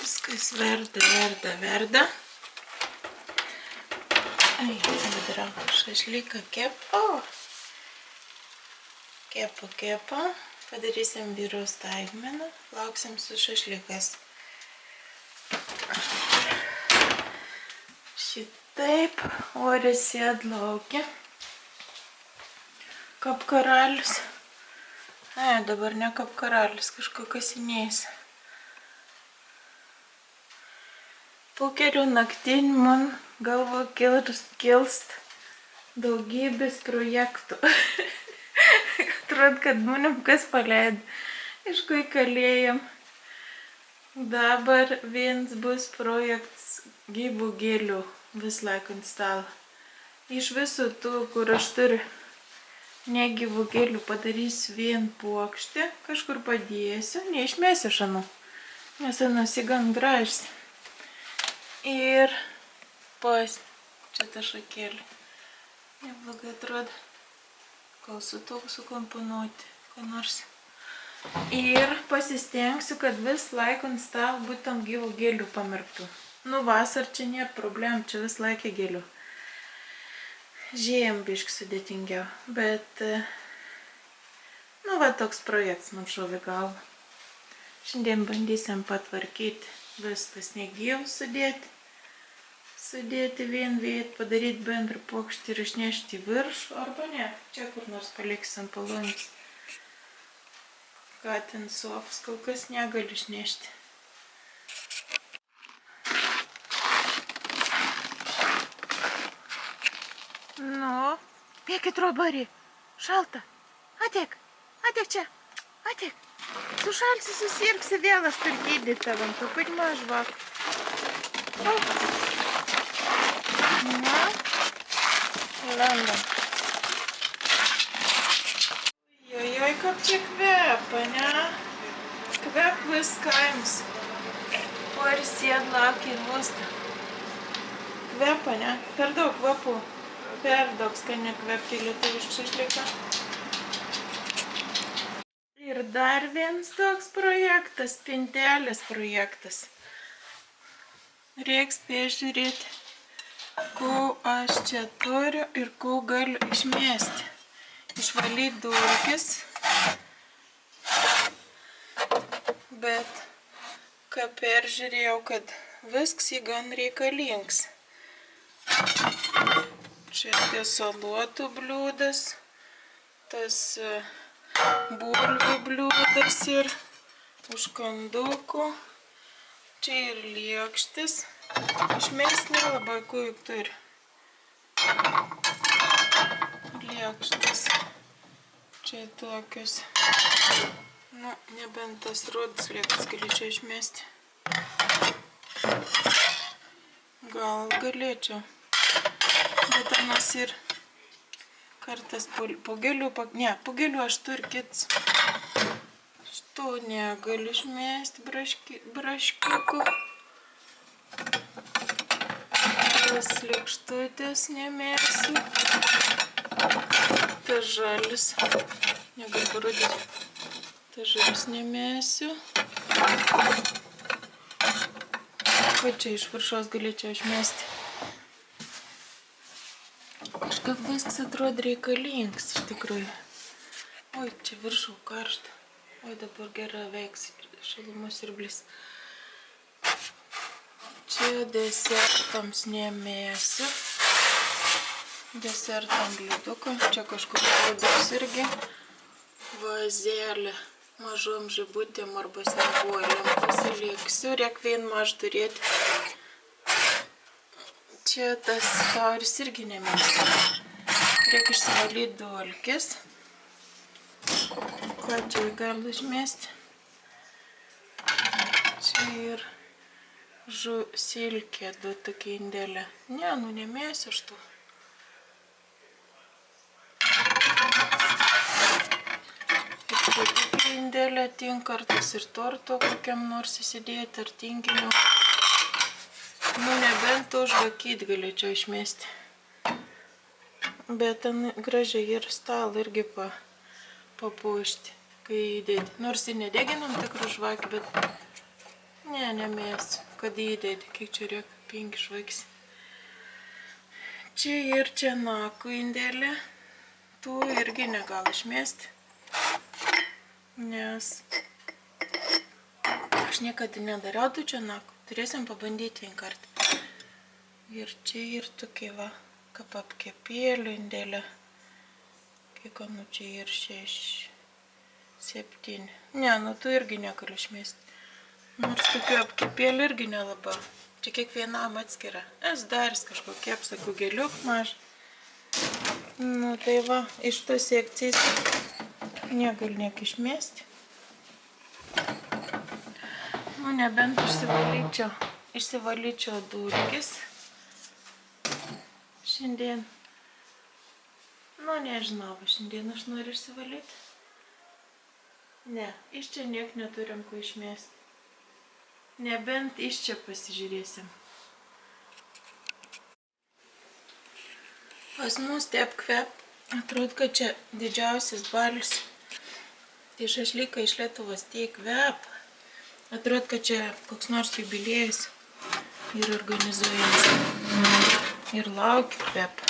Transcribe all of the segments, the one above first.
Viskas verda. Vidra šašlyką kepa. Kepa. Padarysim vyro staigmeną. Lauksim su šašlykas. Šitaip ore sėd laukia. Kap karalius. Dabar ne kap karalius, kažko kasinėjęs. Po kelių naktin man galvo kilst daugybės projektų. Atrodo, kad manim kas paleido. Iš kai kalėjom. Dabar viens bus projektas gyvų gėlių vis laik ant stalo. Iš visų tų, kur aš turiu negyvų gėlių, padarysiu vien puokštę, kažkur padėsiu, neišmėsiu šanu, nes anusi gan gražus. Ir čia ta šakėlė. Neblogai atrodo. Gal su to sukomponuoti, ką nors. Ir pasistengsiu, kad vis laik ant stalo būtent gyvų gėlių pamirktų. Nu, vasar čia nėra problemų, čia vis laikė gėlių. Žiemą biškį sudėtingiau, bet, toks projektas man šovė galvą. Šiandien bandysim patvarkyti viskas negyvus sudėti vien vietą, padaryti bendrą puokštį ir išnešti į viršų, arba ne, čia kur nors paliksim palonės. Ką ten sofas, kol kas negali išnešti. Nu, bėkit robarį, šalta. Ateik čia, ateik. Sušalsi, susirgsi vėl, aš turiu gydyti tavam, tu поднимаешь žvak. Na, lendam. Joj, kaip čia kvepa, ne? Kvep viskaims. Poris sėd laukia ir vosta. Kvepa, ne? Per daug kvapų. Per daug skaniai kvepti lietuvišką šašlyką. Ir dar vienas toks projektas, spintelės projektas. Reiks peržiūrėti, ko aš čia turiu ir ko galiu išmesti. Išvalyti dulkes. Bet, ką peržiūrėjau, kad viskas į gan reikalingas. Čia tie salotų bliūdas, tas bulvių bliūdas ir užkandukų. Čia ir lėkštis. Išmest nelabai ko juk turi. Lėkštis. Čia tokius. Nu, nebent tas rodas lėkštis galėčiau išmesti. Gal galėčiau. Bet anas ir kartas po gėlių, po gėlių aš turiu kits. Šito negaliu išmesti braškiukų. Tas lėkštutės nemėsiu. Tas žalis, negaliu parodyti. Tas žalis nemėsiu. Ko čia iš viršos galėčiau išmesti? Kažkaip viskas atrodo reikalingas, iš tikrųjų. Oi, čia viršau karšta. Oi, dabar gerai veiks šilumos siurblys. Čia desertams nemėsiu. Desertam bliuduką. Čia kažkur bliudukas irgi. Vazelė mažom žibutėm arba senbuoliam pasiliksiu. Reik vien maž turėti. Čia tas tauris irgi nemėsiu. Reikia išsivalyti dulkes. Ką čia gali išmesti? Čia ir silkė du tokie indėlė. Ne, nu nemėsiu aš tų. Ir tokie indėlė tinka kartais ir torto kokiam nors įsidėti ar tinginiu. Nu, nebent užvakyti galėčiau išmesti. Bet ten gražiai ir stalą irgi papuošti, kai įdėti. Nors ir nedeginam tikrą žvakę, bet Ne, nemėsiu, kad įdėti, kiek čia reikia, 5 žvaigždės. Čia ir čia nakų indėlį, tų irgi negal išmesti, nes aš niekada nedariau tų čia nakų, turėsim pabandyti vieną kartą. Ir čia ir tokie va, kaip apkepėlių indėlį, kiek nu čia ir 6, 7, ne, nu tu irgi negaliu išmesti. Nors tokių apkepėlių irgi nelabai. Čia kiekvienam atskira. Es daris kažkokie, sakau, gėliuk maž. Nu tai va, iš tos sekcijas negaliu niek išmesti. Nu nebent išsivalyčiau dulkis. Šiandien. Nu nežinau, šiandien aš noriu išsivalyti. Ne, iš čia niek neturim ko išmesti. Nebent iš čia pasižiūrėsim. Pas mus taip kvep. Atrodo, kad čia didžiausias balius. Tai šašlykai iš Lietuvos tiek kvep. Atrodo, kad čia koks nors jubiliejus ir organizuojamas. Ir laukiu kvep.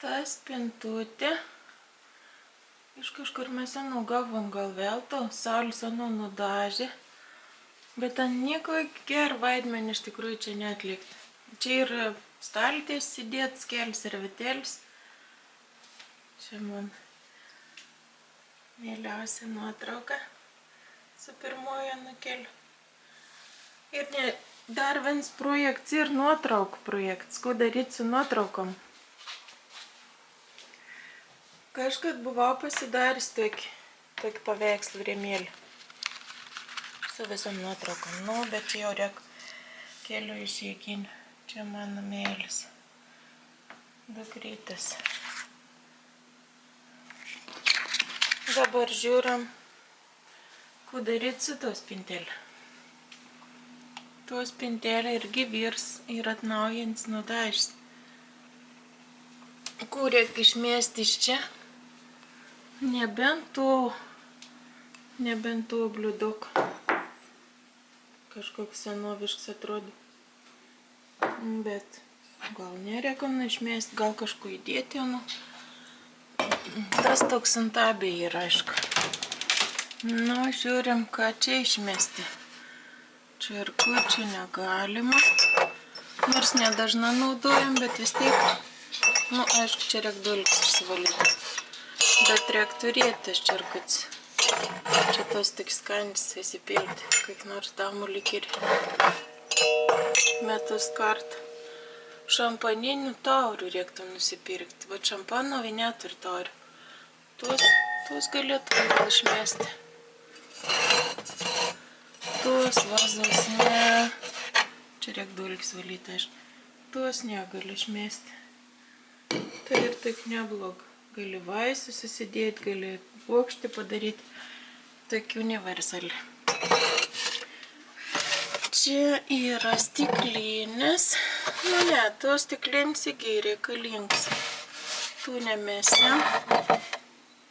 Ta spintutė. Iš kažkur mes senų gavom gal vėl to, Saulė senų nudažė, bet ten nieko gerą vaidmenį iš tikrųjų čia neatlikti. Čia yra staltiės įdėt, skelis servetėlis. Čia man mėliausia nuotrauka su pirmojo nukeliu. Ir ne, dar vienas projekts ir nuotraukų projekts, ko daryti su nuotraukom. Kažkad buvau pasidaręs tokį paveikslų rėmėlį su visom nuotraukom. Nu, bet čia jau reikia kelių išėginį. Čia mano mėlis. Dukrytas. Dabar žiūrim, ko daryti su to spintelį. To spintelį irgi virs ir atnaujins nudažys. Ko reikia išmesti iš čia? Nebent to bliudok. Kažkoks senoviškas atrodo. Bet gal nereikia išmesti, gal kažko įdėti. Nu. Tas toks antabė yra, aišku. Nu, žiūrim, ką čia išmesti. Čia ir kur čia negalima. Nors nedažna naudojam, bet vis tiek. Nu, aišku, čia reikia dulkis išsivalyti. Bet reikia turėti čirkuts. Čia tos tik skanis įsipilti. Kaip nors damų lyg ir metus kartą. Šampaninių taurių reiktų nusipirkti. Va šampano vienet ir taurių. Tuos galėtum gal išmesti. Tuos vazos ne. Čia reikia dulkis valyti, aišku. Tuos negaliu išmesti. Tai ir tik neblog. Gali vaisių susidėti, gali puokštį padaryti. Tokių universali. Čia yra stiklinės. Nu ne, tos stiklinės įgi reikalingas. Tų nemesim.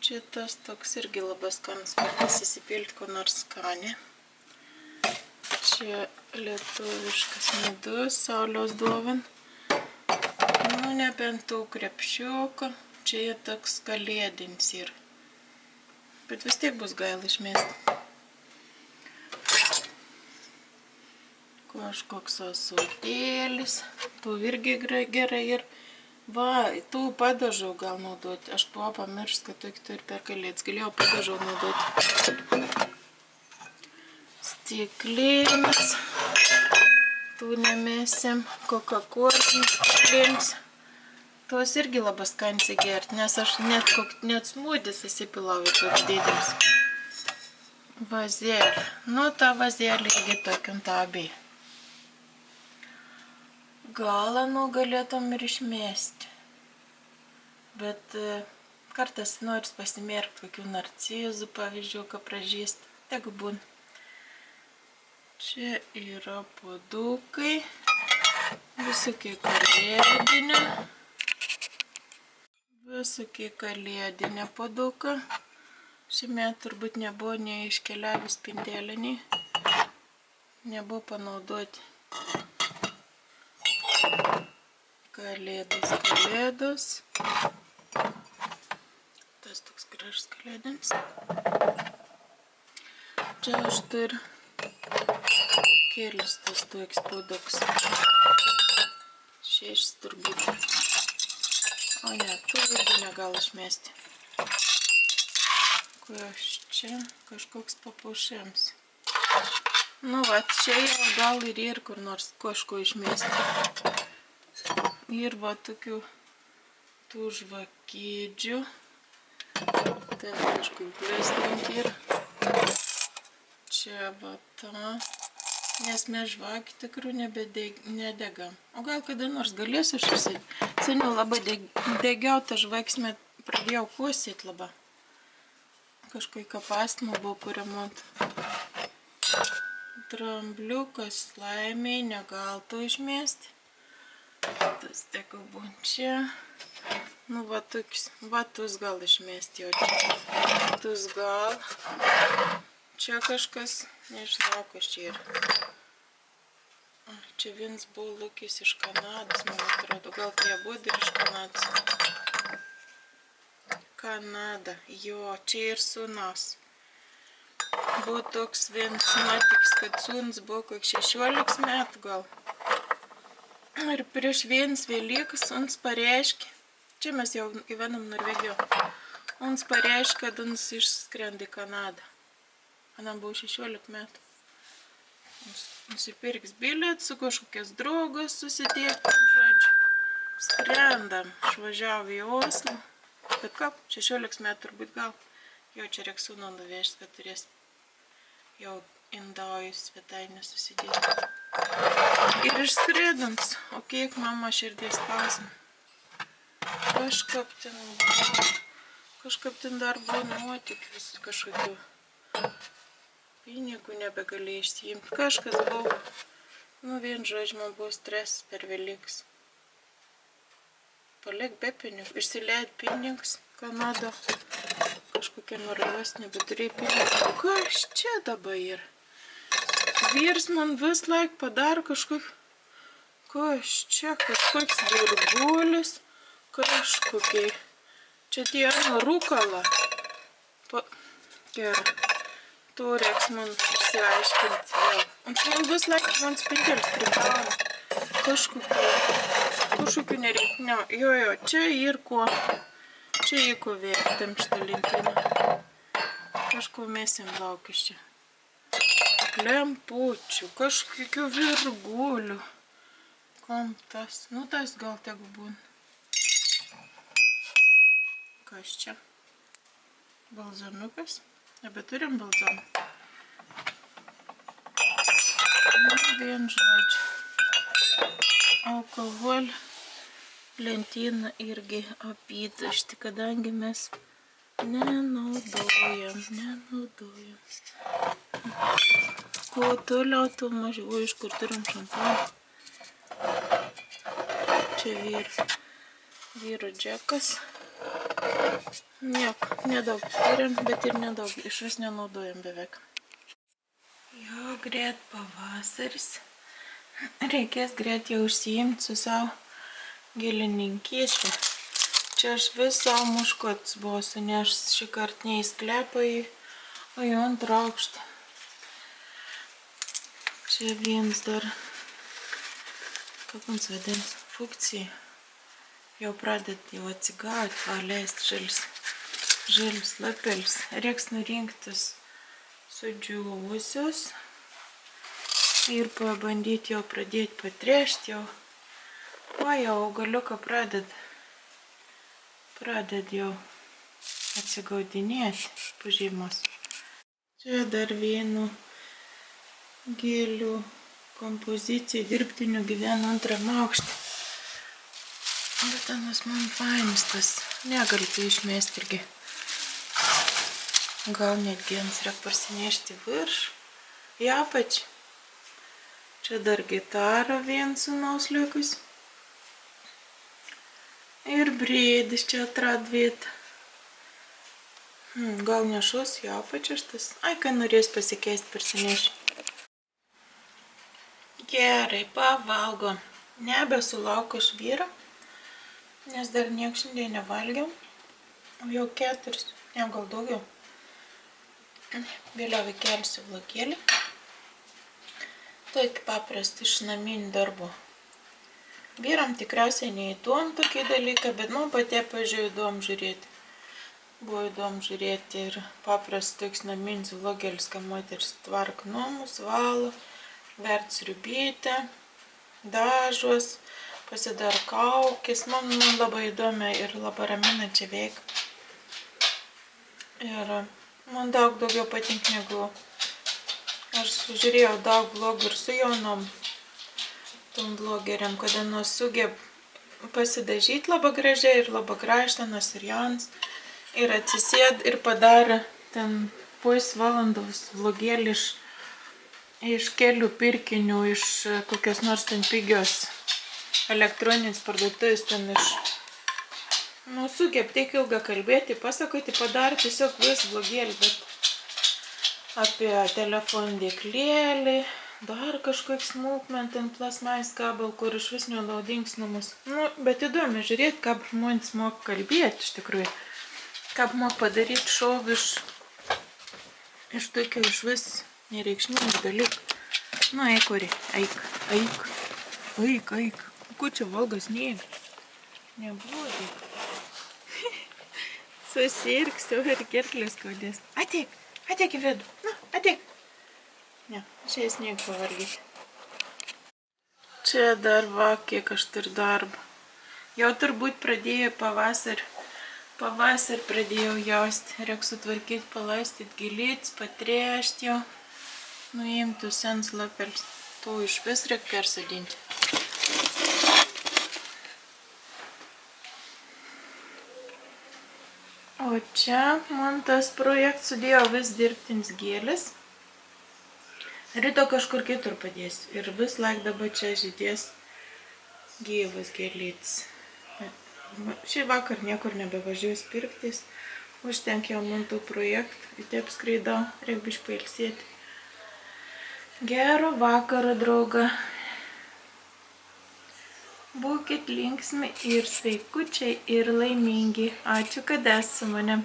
Čia tas toks irgi labai skanas, kartais įsipilti ko nors skanį. Čia lietuviškas medus, Sauliaus dovin. Nu nebent tų krepšiuką. Čia toks kalėdinis ir. Bet vis tiek bus gaila išmesti. Kažkoks ąsotėlis. Tų irgi gerai ir. Va, tų padažau gal naudoti. Aš buvau pamiršęs, kad tu ir per kalėdas galėjau padažau naudoti. Stiklinės. Tų nemesim. Coca-Cola stiklinės. Tuos irgi labai skansiai gerti, nes aš net smūdis įsipilau į toks didelis. Vazelė. Nu, ta vazelė irgi tokiam tabiai. Galą galėtum ir išmesti. Bet kartais noris pasimerkti kokių narcizų, pavyzdžiui, ką pražįsti. Tegu būn. Čia yra puodukai. Visokie kalėdinė. Visokie kalėdinė puoduka. Šiemet turbūt nebuvo neiškeliavę spinteliniai, nebuvo panaudoti. Kalėdos. Tas toks gražus kalėdinis. Čia aš turiu kelis tas toks pudoks. 6 turbūt. O ne, tu irgi negal išmesti. Čia kažkoks papuošėms. Nu va, čia jau gal ir kur nors kažko išmesti. Ir va tokių tų žvakėdžių. Ten kažkur plėstinti ir. Čia va ta. Nes mes žvakį tikrų nedegam. O gal kada nors galėsiu išsisėti. Seniau labai degiau tą žvaksmę, pradėjau kosėti labai. Kažkokį kapastymą buvo po remontu. Drambliukas laimiai negal to išmesti. Tas teko būn čia. Nu va toks, va tus gal išmesti jau čia. Tus gal. Čia kažkas, nežinau, kas čia yra. Čia vienas buvo lūkis iš Kanados, man atrodo. Gal tie buvo ir iš Kanados. Kanada. Jo, čia ir sūnus. Buvo toks vienas nuotykis, kad sūnus buvo koks 16 metų gal. Ir prieš vienas Velykas uns pareiškė, čia mes jau gyvenam Norvegijoje, uns pareiškė, kad uns išskrenda į Kanadą. Anam buvo 16 metų. Nusipirks bilietą, su kažkokias draugas susitiekti, žodžiu. Skrendam, išvažiavo į Oslą. Bet ką, 16 metų turbūt gal. Jo čia reiks sūnų nuvežti, kad turės jau indauju svetainę susidėti. Ir išskridams. O kiek mama širdies spausmė. Kažkaip ten dar buvo nuotykius kažkokių. Pinigų nebegalėjau išsiimti. Kažkas buvo. Nu, vien žodžiu, man buvo stresas per Velykas. Palik be pinigų. Išsileid pinigus. Kanada. Kažkokia Norvegijos nebeturėjo pinigų. Kas čia dabar yra? Vyras man vis laik padaro kažkokį. Kas čia? Kažkoks virgulis. Kažkokiai. Čia tie rūkala. Gerai. Tu reiks man išsiaiškinti vėl. Un man vis laik man spintelis prigauna. Kažkokiu nereikia. Ne, jo, čia ir ko. Čia į ko vėktam šitą lentyną. Kažko mesim laukis čia. Lempučių, kažkokių virgulių. Kam tas? Nu tas gal tegu būna. Kas čia? Balzamiukas. Nebeturim balzamų. Nu, vien žodžiu. Alkoholį lentyną irgi apytušti, kadangi mes nenaudojam. Kuo toliau, tuo mažiau, iš kur turim šampaną. Čia vyro džekas. Nieko, nedaug turim, bet ir nedaug, iš vis nenaudojam beveik. Jo, greit pavasaris. Reikės greit jau užsiimti su savo gėlininkystę. Čia aš vis savo muškots buvo sunešęs šį kartą ne į sklepą, o į antrą aukštą. Čia vienas dar, kaip mums vadins, funkcija. Jau pradėt jau atsigauti, paleisti žalius lapelis. Reiks nurinktis sudžiūvusius ir pabandyti jau pradėti patrešti jau. O jau augaliuką pradėt jau atsigaudinėti po žiemos. Čia dar vienu gėlių kompozicija dirbtinių gyvena antram aukšte. Bet anas man fainis tas. Negali tai išmesti irgi. Gal netgi jiems reikia parsinešti virš. Į apačią. Čia dar gitara vien sūnaus likus. Ir briedis čia atrad vietą. Gal nešos į apačią šitas. Ai, kai norės pasikeisti, parsinešiu. Gerai, pavalgo. Nebesulaukiu iš vyro, nes dar niek šiandien nevalgiau. Jau 4, ne gal daugiau. Vėliau įkelsiu vlogėlį. Tokį paprastą iš naminių darbų. Vyram tikriausiai neįdomu tokį dalyką, bet man patie pažiūrėjau įdomu žiūrėti. Buvo įdomu žiūrėti ir paprastas toks naminis vlogėlis, kai moteris tvarko namus, valo, vert sriubytę, dažos, pasidaro kaukės. Man labai įdomi ir labai raminančia veika. Ir man daug daugiau patinka negu aš žiūrėjau daug vlogų ir su jaunom tom vlogeriam, kada nors sugeb pasidažyti labai gražiai ir labai gražta, nors ir jaunas. Ir atsisėd ir padarė ten pusvalandos vlogėlį iš kelių pirkinių, iš kokios nors ten pigios elektroninės parduotuvės, ten iš... Nu, sugeb tiek ilgą kalbėti, pasakoti, padarė tiesiog vis vlogėlį, bet apie telefoną dėklėlį, dar kažkoks smulkmen, ten plasmais kabel, kur iš vis nenaudingas namus. Nu, bet įdomi žiūrėti, kaip žmonės moka kalbėti iš tikrųjų. Kaip moka padaryti šov iš tokio iš vis nereikšmingų dalykų. Nu, eik, ori, eik. Ko čia valgo sniegą? Neblogai. Susirgsiu ir gerklės skaudės. Ateik į vidų. Nu, ateik. Ne, čia sniegą pavargyti. Čia dar va, kiek aš turiu darbą. Jau turbūt pradėjo pavasarį pradėjau jausti. Reikia sutvarkyti, palaistyti gėlytes, patręšti jau. Nuimti sens lapels. To iš vis reikia persodinti. O čia man tas projektas sudėjo vis dirbtinis gėlės. Ryto kažkur kitur padėsiu. Ir vis laik dabar čia žydės gyvas gėlytes. Šį vakar niekur nebevažiuoju pirktis. Užtenkia man tų projektų. Į taip skraidau. Reikia biškį pailsėti. Gero vakaro, drauga. Būkit linksmi ir sveikučiai ir laimingi. Ačiū, kad esi su manim.